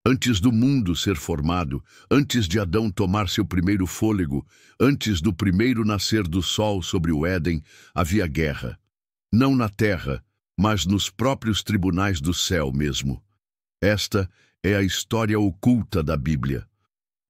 Antes do mundo ser formado, antes de Adão tomar seu primeiro fôlego, antes do primeiro nascer do sol sobre o Éden, havia guerra. Não na terra, mas nos próprios tribunais do céu mesmo. Esta é a história oculta da Bíblia.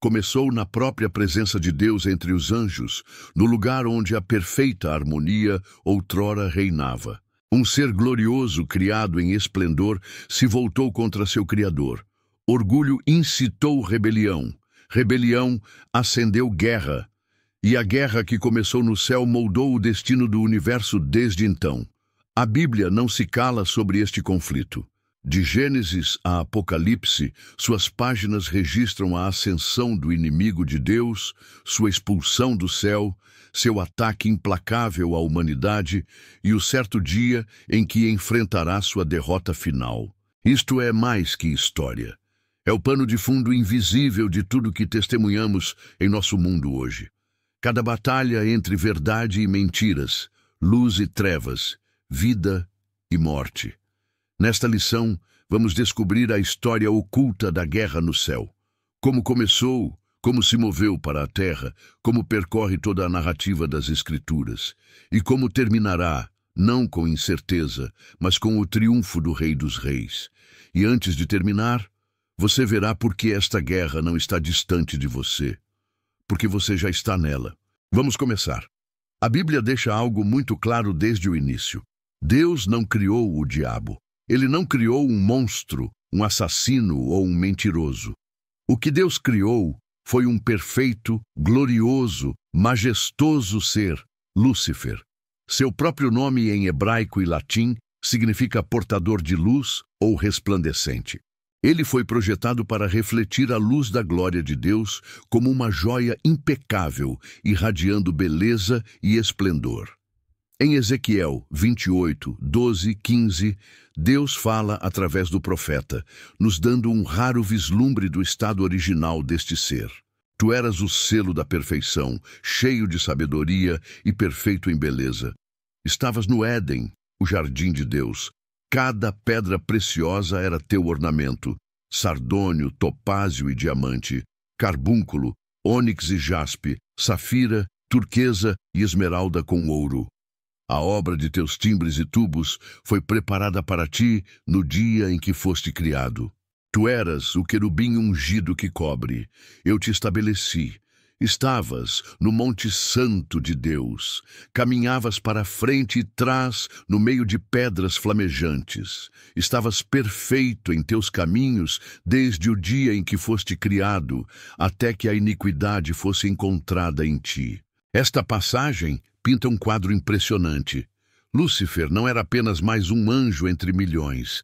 Começou na própria presença de Deus entre os anjos, no lugar onde a perfeita harmonia outrora reinava. Um ser glorioso, criado em esplendor, se voltou contra seu Criador. Orgulho incitou rebelião. Rebelião acendeu guerra. E a guerra que começou no céu moldou o destino do universo desde então. A Bíblia não se cala sobre este conflito. De Gênesis a Apocalipse, suas páginas registram a ascensão do inimigo de Deus, sua expulsão do céu, seu ataque implacável à humanidade e o certo dia em que enfrentará sua derrota final. Isto é mais que história. É o pano de fundo invisível de tudo que testemunhamos em nosso mundo hoje. Cada batalha entre verdade e mentiras, luz e trevas, vida e morte. Nesta lição, vamos descobrir a história oculta da guerra no céu. Como começou, como se moveu para a terra, como percorre toda a narrativa das Escrituras, e como terminará, não com incerteza, mas com o triunfo do Rei dos Reis. E antes de terminar, você verá por que esta guerra não está distante de você, porque você já está nela. Vamos começar. A Bíblia deixa algo muito claro desde o início. Deus não criou o diabo. Ele não criou um monstro, um assassino ou um mentiroso. O que Deus criou foi um perfeito, glorioso, majestoso ser, Lúcifer. Seu próprio nome em hebraico e latim significa portador de luz ou resplandecente. Ele foi projetado para refletir a luz da glória de Deus como uma joia impecável, irradiando beleza e esplendor. Em Ezequiel 28, 12, 15, Deus fala através do profeta, nos dando um raro vislumbre do estado original deste ser. Tu eras o selo da perfeição, cheio de sabedoria e perfeito em beleza. Estavas no Éden, o jardim de Deus. Cada pedra preciosa era teu ornamento: sardônio, topázio e diamante, carbúnculo, ônix e jaspe, safira, turquesa e esmeralda com ouro. A obra de teus timbres e tubos foi preparada para ti no dia em que foste criado. Tu eras o querubim ungido que cobre. Eu te estabeleci. Estavas no Monte Santo de Deus. Caminhavas para frente e trás no meio de pedras flamejantes. Estavas perfeito em teus caminhos desde o dia em que foste criado, até que a iniquidade fosse encontrada em ti. Esta passagem pinta um quadro impressionante. Lúcifer não era apenas mais um anjo entre milhões.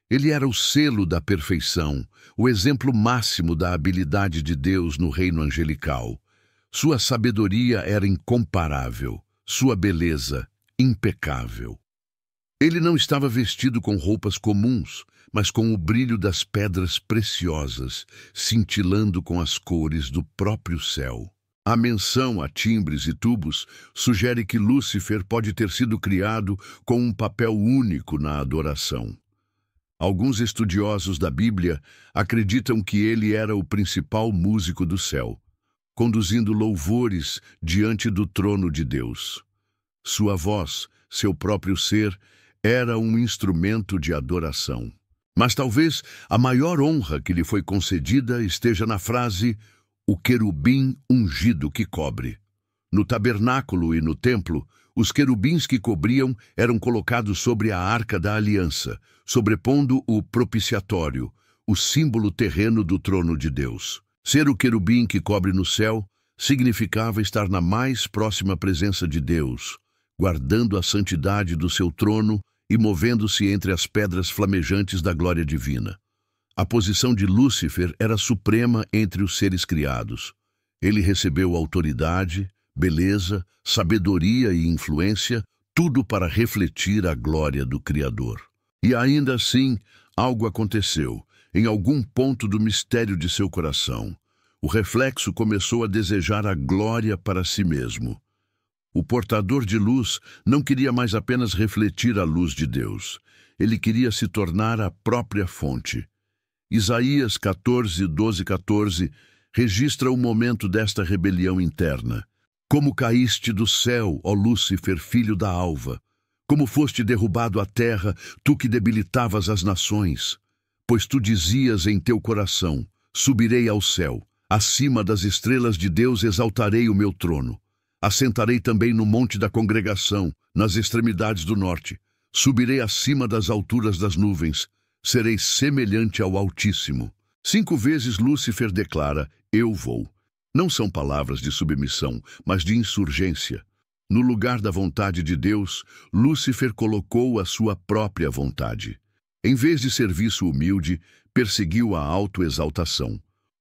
Ele era o selo da perfeição, o exemplo máximo da habilidade de Deus no reino angelical. Sua sabedoria era incomparável, sua beleza impecável. Ele não estava vestido com roupas comuns, mas com o brilho das pedras preciosas, cintilando com as cores do próprio céu. A menção a timbres e tubos sugere que Lúcifer pode ter sido criado com um papel único na adoração. Alguns estudiosos da Bíblia acreditam que ele era o principal músico do céu, conduzindo louvores diante do trono de Deus. Sua voz, seu próprio ser, era um instrumento de adoração. Mas talvez a maior honra que lhe foi concedida esteja na frase "o querubim ungido que cobre". No tabernáculo e no templo, os querubins que cobriam eram colocados sobre a Arca da Aliança, sobrepondo o propiciatório, o símbolo terreno do trono de Deus. Ser o querubim que cobre no céu significava estar na mais próxima presença de Deus, guardando a santidade do seu trono e movendo-se entre as pedras flamejantes da glória divina. A posição de Lúcifer era suprema entre os seres criados. Ele recebeu autoridade, beleza, sabedoria e influência, tudo para refletir a glória do Criador. E ainda assim, algo aconteceu, em algum ponto do mistério de seu coração. O reflexo começou a desejar a glória para si mesmo. O portador de luz não queria mais apenas refletir a luz de Deus. Ele queria se tornar a própria fonte. Isaías 14, 12, 14 registra o momento desta rebelião interna. Como caíste do céu, ó Lúcifer, filho da alva! Como foste derrubado à terra, tu que debilitavas as nações! Pois tu dizias em teu coração, subirei ao céu, acima das estrelas de Deus exaltarei o meu trono. Assentarei também no monte da congregação, nas extremidades do norte. Subirei acima das alturas das nuvens, serei semelhante ao Altíssimo. 5 vezes Lúcifer declara, eu vou. Não são palavras de submissão, mas de insurgência. No lugar da vontade de Deus, Lúcifer colocou a sua própria vontade. Em vez de serviço humilde, perseguiu a autoexaltação.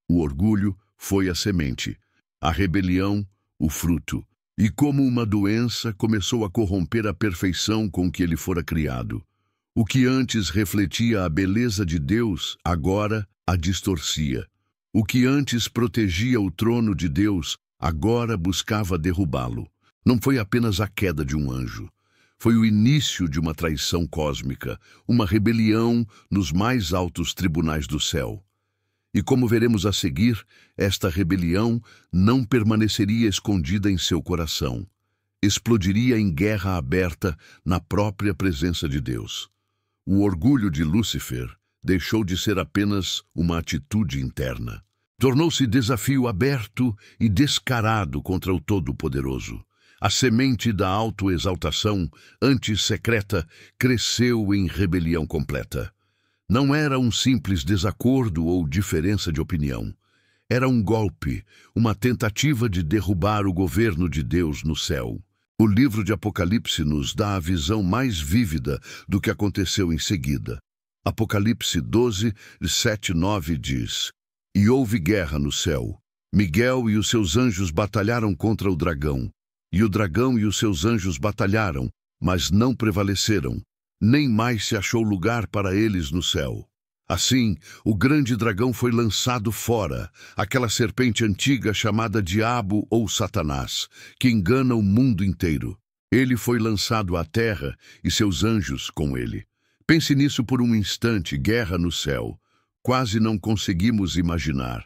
O orgulho foi a semente, a rebelião, o fruto. E como uma doença, começou a corromper a perfeição com que ele fora criado. O que antes refletia a beleza de Deus, agora a distorcia. O que antes protegia o trono de Deus, agora buscava derrubá-lo. Não foi apenas a queda de um anjo. Foi o início de uma traição cósmica, uma rebelião nos mais altos tribunais do céu. E como veremos a seguir, esta rebelião não permaneceria escondida em seu coração. Explodiria em guerra aberta na própria presença de Deus. O orgulho de Lúcifer deixou de ser apenas uma atitude interna. Tornou-se desafio aberto e descarado contra o Todo-Poderoso. A semente da autoexaltação, antes secreta, cresceu em rebelião completa. Não era um simples desacordo ou diferença de opinião. Era um golpe, uma tentativa de derrubar o governo de Deus no céu. O livro de Apocalipse nos dá a visão mais vívida do que aconteceu em seguida. Apocalipse 12, 7, 9 diz: E houve guerra no céu. Miguel e os seus anjos batalharam contra o dragão. E o dragão e os seus anjos batalharam, mas não prevaleceram. Nem mais se achou lugar para eles no céu. Assim, o grande dragão foi lançado fora, aquela serpente antiga chamada Diabo ou Satanás, que engana o mundo inteiro. Ele foi lançado à terra e seus anjos com ele. Pense nisso por um instante, guerra no céu. Quase não conseguimos imaginar.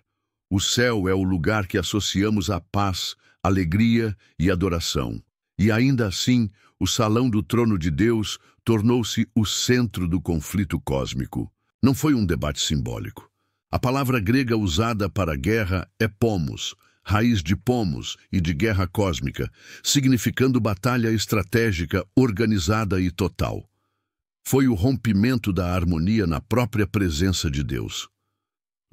O céu é o lugar que associamos à paz, alegria e adoração. E ainda assim, o salão do trono de Deus tornou-se o centro do conflito cósmico. Não foi um debate simbólico. A palavra grega usada para guerra é pomos, raiz de pomos e de guerra cósmica, significando batalha estratégica, organizada e total. Foi o rompimento da harmonia na própria presença de Deus.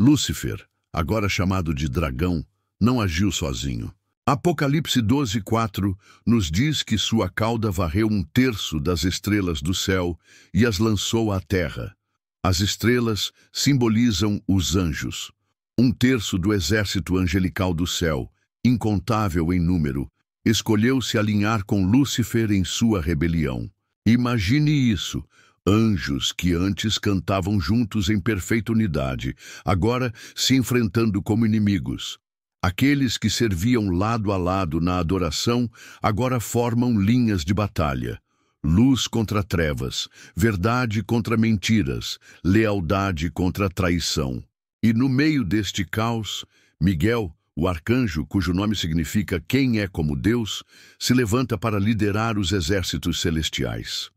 Lúcifer, agora chamado de dragão, não agiu sozinho. Apocalipse 12, 4 nos diz que sua cauda varreu 1/3 das estrelas do céu e as lançou à terra. As estrelas simbolizam os anjos. 1/3 do exército angelical do céu, incontável em número, escolheu se alinhar com Lúcifer em sua rebelião. Imagine isso. Anjos que antes cantavam juntos em perfeita unidade, agora se enfrentando como inimigos. Aqueles que serviam lado a lado na adoração, agora formam linhas de batalha. Luz contra trevas, verdade contra mentiras, lealdade contra traição. E no meio deste caos, Miguel, o arcanjo, cujo nome significa quem é como Deus, se levanta para liderar os exércitos celestiais.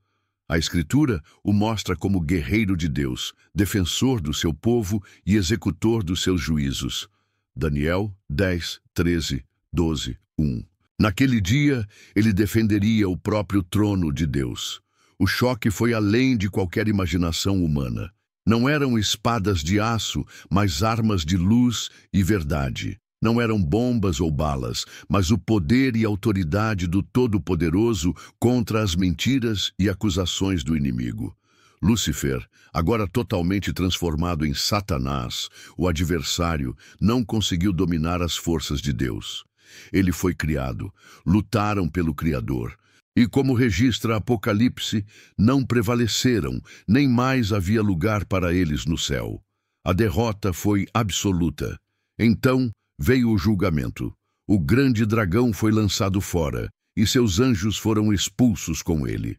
A Escritura o mostra como guerreiro de Deus, defensor do seu povo e executor dos seus juízos. Daniel 10, 13, 12, 1. Naquele dia, ele defenderia o próprio trono de Deus. O choque foi além de qualquer imaginação humana. Não eram espadas de aço, mas armas de luz e verdade. Não eram bombas ou balas, mas o poder e autoridade do Todo-Poderoso contra as mentiras e acusações do inimigo. Lúcifer, agora totalmente transformado em Satanás, o adversário, não conseguiu dominar as forças de Deus. Ele foi criado, lutaram pelo Criador. E como registra Apocalipse, não prevaleceram, nem mais havia lugar para eles no céu. A derrota foi absoluta. Então veio o julgamento. O grande dragão foi lançado fora, e seus anjos foram expulsos com ele.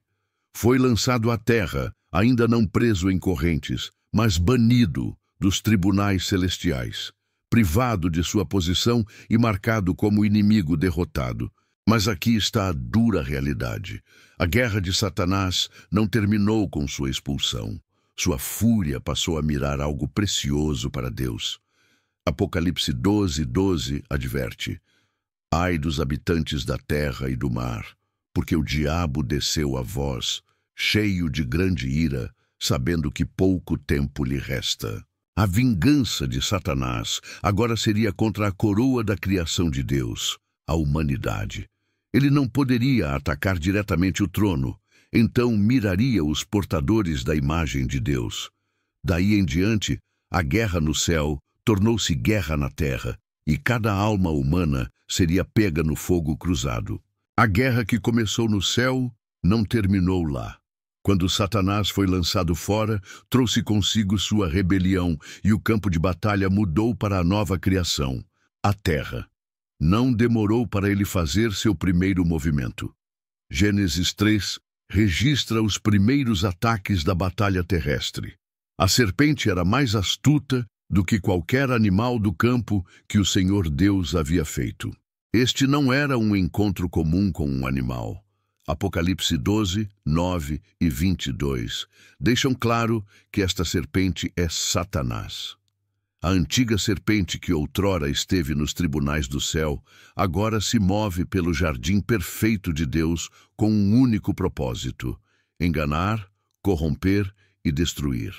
Foi lançado à terra, ainda não preso em correntes, mas banido, dos tribunais celestiais, privado de sua posição e marcado como inimigo derrotado. Mas aqui está a dura realidade. A guerra de Satanás não terminou com sua expulsão. Sua fúria passou a mirar algo precioso para Deus. Apocalipse 12:12 adverte: Ai dos habitantes da terra e do mar, porque o diabo desceu a vós, cheio de grande ira, sabendo que pouco tempo lhe resta. A vingança de Satanás agora seria contra a coroa da criação de Deus, a humanidade. Ele não poderia atacar diretamente o trono, então miraria os portadores da imagem de Deus. Daí em diante, a guerra no céu tornou-se guerra na terra, e cada alma humana seria pega no fogo cruzado. A guerra que começou no céu não terminou lá. Quando Satanás foi lançado fora, trouxe consigo sua rebelião, e o campo de batalha mudou para a nova criação, a terra. Não demorou para ele fazer seu primeiro movimento. Gênesis 3 registra os primeiros ataques da batalha terrestre. A serpente era mais astuta do que qualquer animal do campo que o Senhor Deus havia feito. Este não era um encontro comum com um animal. Apocalipse 12, 9 e 22 deixam claro que esta serpente é Satanás. A antiga serpente que outrora esteve nos tribunais do céu, agora se move pelo jardim perfeito de Deus com um único propósito: enganar, corromper e destruir.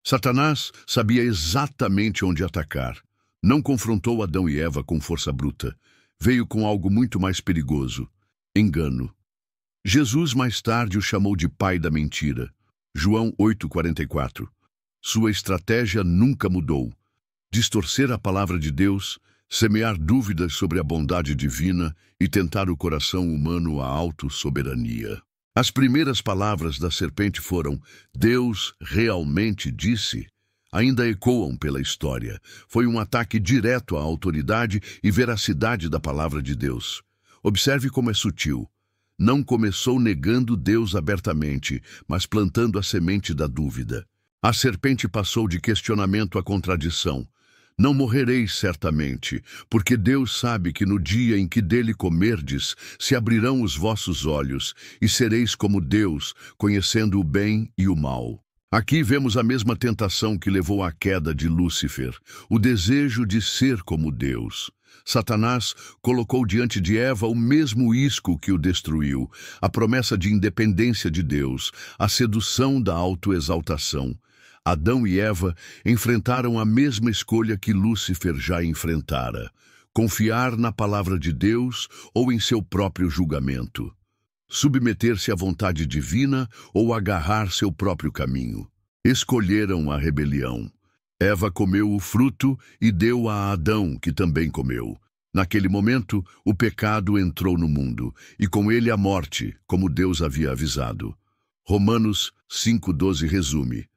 Satanás sabia exatamente onde atacar. Não confrontou Adão e Eva com força bruta. Veio com algo muito mais perigoso: engano. Jesus mais tarde o chamou de pai da mentira. João 8,44. Sua estratégia nunca mudou: distorcer a palavra de Deus, semear dúvidas sobre a bondade divina e tentar o coração humano à autossoberania. As primeiras palavras da serpente foram: Deus realmente disse. Ainda ecoam pela história. Foi um ataque direto à autoridade e veracidade da palavra de Deus. Observe como é sutil. Não começou negando Deus abertamente, mas plantando a semente da dúvida. A serpente passou de questionamento à contradição. Não morrereis certamente, porque Deus sabe que no dia em que dele comerdes, se abrirão os vossos olhos, e sereis como Deus, conhecendo o bem e o mal. Aqui vemos a mesma tentação que levou à queda de Lúcifer, o desejo de ser como Deus. Satanás colocou diante de Eva o mesmo isco que o destruiu, a promessa de independência de Deus, a sedução da autoexaltação. Adão e Eva enfrentaram a mesma escolha que Lúcifer já enfrentara: confiar na palavra de Deus ou em seu próprio julgamento, submeter-se à vontade divina ou agarrar seu próprio caminho. Escolheram a rebelião. Eva comeu o fruto e deu a Adão, que também comeu. Naquele momento, o pecado entrou no mundo, e com ele a morte, como Deus havia avisado. Romanos 5,12 resume: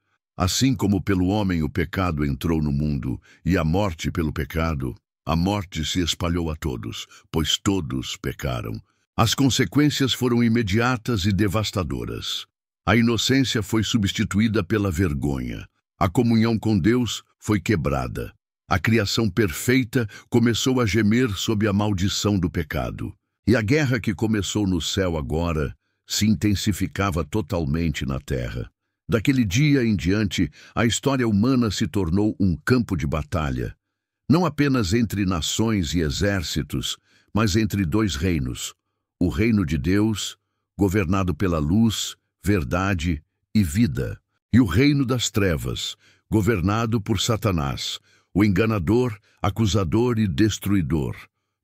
assim como pelo homem o pecado entrou no mundo, e a morte pelo pecado, a morte se espalhou a todos, pois todos pecaram. As consequências foram imediatas e devastadoras. A inocência foi substituída pela vergonha. A comunhão com Deus foi quebrada. A criação perfeita começou a gemer sob a maldição do pecado. E a guerra que começou no céu agora se intensificava totalmente na terra. Daquele dia em diante, a história humana se tornou um campo de batalha, não apenas entre nações e exércitos, mas entre dois reinos: o reino de Deus, governado pela luz, verdade e vida, e o reino das trevas, governado por Satanás, o enganador, acusador e destruidor.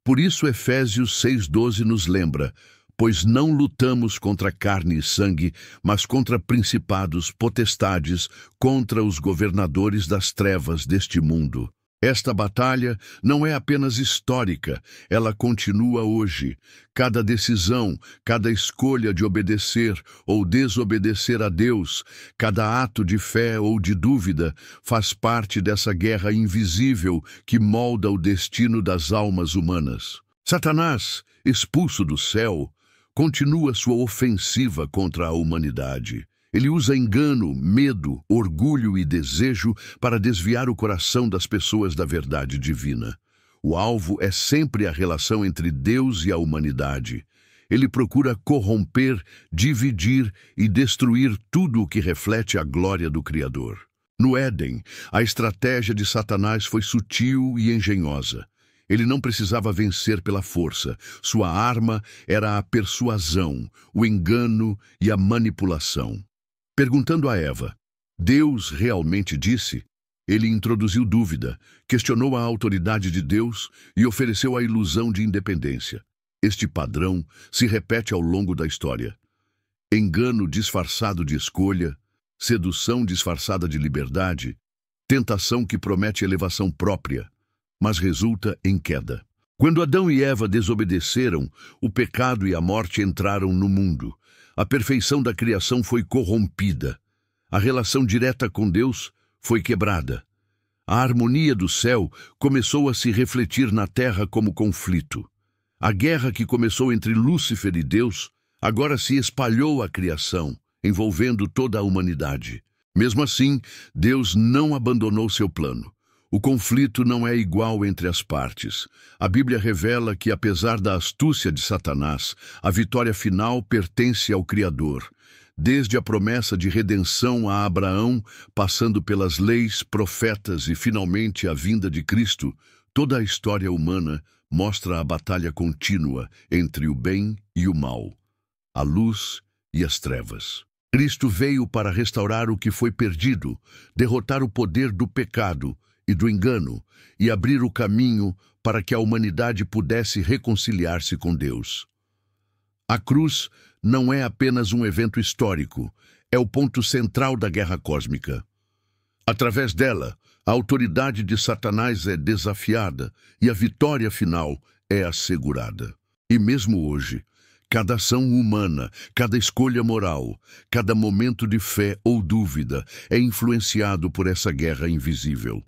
Por isso Efésios 6,12 nos lembra: pois não lutamos contra carne e sangue, mas contra principados, potestades, contra os governadores das trevas deste mundo. Esta batalha não é apenas histórica, ela continua hoje. Cada decisão, cada escolha de obedecer ou desobedecer a Deus, cada ato de fé ou de dúvida, faz parte dessa guerra invisível que molda o destino das almas humanas. Satanás, expulso do céu, continua sua ofensiva contra a humanidade. Ele usa engano, medo, orgulho e desejo para desviar o coração das pessoas da verdade divina. O alvo é sempre a relação entre Deus e a humanidade. Ele procura corromper, dividir e destruir tudo o que reflete a glória do Criador. No Éden, a estratégia de Satanás foi sutil e engenhosa. Ele não precisava vencer pela força. Sua arma era a persuasão, o engano e a manipulação. Perguntando a Eva, Deus realmente disse? Ele introduziu dúvida, questionou a autoridade de Deus e ofereceu a ilusão de independência. Este padrão se repete ao longo da história. Engano disfarçado de escolha, sedução disfarçada de liberdade, tentação que promete elevação própria, mas resulta em queda. Quando Adão e Eva desobedeceram, o pecado e a morte entraram no mundo. A perfeição da criação foi corrompida. A relação direta com Deus foi quebrada. A harmonia do céu começou a se refletir na terra como conflito. A guerra que começou entre Lúcifer e Deus agora se espalhou à criação, envolvendo toda a humanidade. Mesmo assim, Deus não abandonou seu plano. O conflito não é igual entre as partes. A Bíblia revela que, apesar da astúcia de Satanás, a vitória final pertence ao Criador. Desde a promessa de redenção a Abraão, passando pelas leis, profetas e finalmente a vinda de Cristo, toda a história humana mostra a batalha contínua entre o bem e o mal, a luz e as trevas. Cristo veio para restaurar o que foi perdido, derrotar o poder do pecado e do engano e abrir o caminho para que a humanidade pudesse reconciliar-se com Deus. A cruz não é apenas um evento histórico, é o ponto central da guerra cósmica. Através dela, a autoridade de Satanás é desafiada e a vitória final é assegurada. E mesmo hoje, cada ação humana, cada escolha moral, cada momento de fé ou dúvida é influenciado por essa guerra invisível.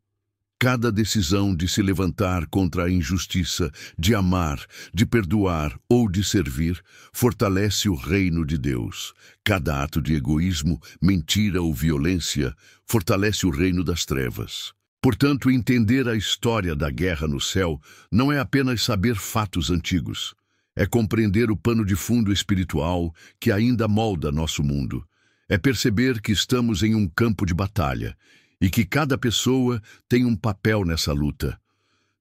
Cada decisão de se levantar contra a injustiça, de amar, de perdoar ou de servir, fortalece o reino de Deus. Cada ato de egoísmo, mentira ou violência fortalece o reino das trevas. Portanto, entender a história da guerra no céu não é apenas saber fatos antigos. É compreender o pano de fundo espiritual que ainda molda nosso mundo. É perceber que estamos em um campo de batalha e que cada pessoa tem um papel nessa luta.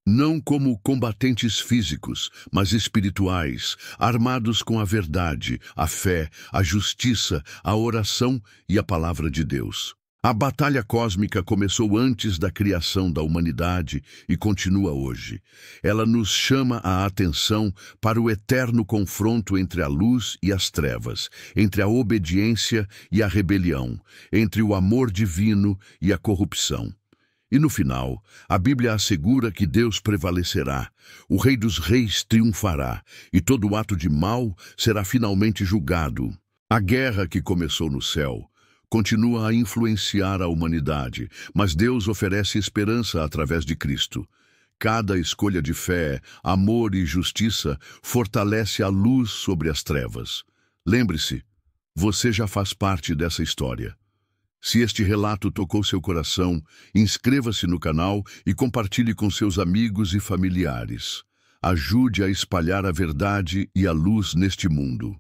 Não como combatentes físicos, mas espirituais, armados com a verdade, a fé, a justiça, a oração e a palavra de Deus. A batalha cósmica começou antes da criação da humanidade e continua hoje. Ela nos chama a atenção para o eterno confronto entre a luz e as trevas, entre a obediência e a rebelião, entre o amor divino e a corrupção. E no final, a Bíblia assegura que Deus prevalecerá, o Rei dos Reis triunfará, e todo ato de mal será finalmente julgado. A guerra que começou no céu continua a influenciar a humanidade, mas Deus oferece esperança através de Cristo. Cada escolha de fé, amor e justiça fortalece a luz sobre as trevas. Lembre-se, você já faz parte dessa história. Se este relato tocou seu coração, inscreva-se no canal e compartilhe com seus amigos e familiares. Ajude a espalhar a verdade e a luz neste mundo.